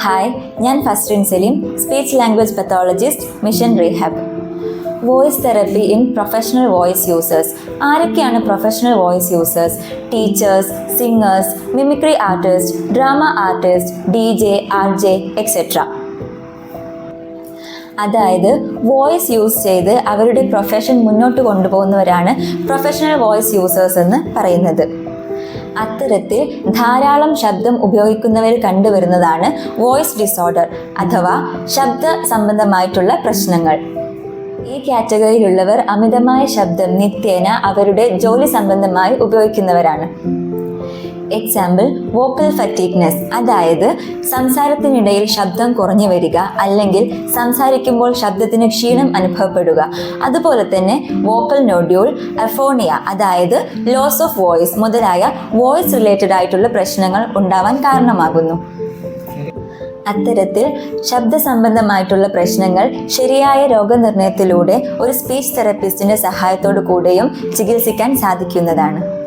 Hi, ഞാൻ ഫസ്റ്റിൻ Saleem, speech language pathologist, mission rehab. Voice therapy in professional voice users. ആരൊക്കെയാണ് professional voice users? Teachers, singers, mimicry artist, drama artist, DJ, RJ etcetera. അതായത് voice use ചെയ്ത് അവരുടെ profession മുന്നോട്ട് കൊണ്ടുപോകുന്നവരാണ് professional voice users എന്ന് പറയുന്നത്. അത്തരത്തിൽ ധാരാളം ശബ്ദം ഉപയോഗിക്കുന്നവർ കണ്ടുവരുന്നതാണ് വോയിസ് ഡിസോർഡർ അഥവാ ശബ്ദ സംബന്ധമായിട്ടുള്ള പ്രശ്നങ്ങൾ. ഈ കാറ്റഗറിയിലുള്ളവർ അമിതമായ ശബ്ദം നിത്യേന അവരുടെ ജോലി സംബന്ധമായി ഉപയോഗിക്കുന്നവരാണ്. എക്സാമ്പിൾ, വോക്കൽ ഫറ്റീഗ്നെസ്, അതായത് സംസാരത്തിനിടയിൽ ശബ്ദം കുറഞ്ഞു വരിക അല്ലെങ്കിൽ സംസാരിക്കുമ്പോൾ ശബ്ദത്തിന് ക്ഷീണം അനുഭവപ്പെടുക. അതുപോലെ തന്നെ വോക്കൽ നോഡ്യൂൾ, അഫോണിയ, അതായത് ലോസ് ഓഫ് വോയിസ് മുതലായ വോയിസ് റിലേറ്റഡ് ആയിട്ടുള്ള പ്രശ്നങ്ങൾ ഉണ്ടാവാൻ കാരണമാകുന്നു. അത്തരത്തിൽ ശബ്ദ സംബന്ധമായിട്ടുള്ള പ്രശ്നങ്ങൾ ശരിയായ രോഗനിർണയത്തിലൂടെ ഒരു സ്പീച്ച് തെറപ്പിസ്റ്റിന്റെ സഹായത്തോടു കൂടെയും ചികിത്സിക്കാൻ സാധിക്കുന്നതാണ്.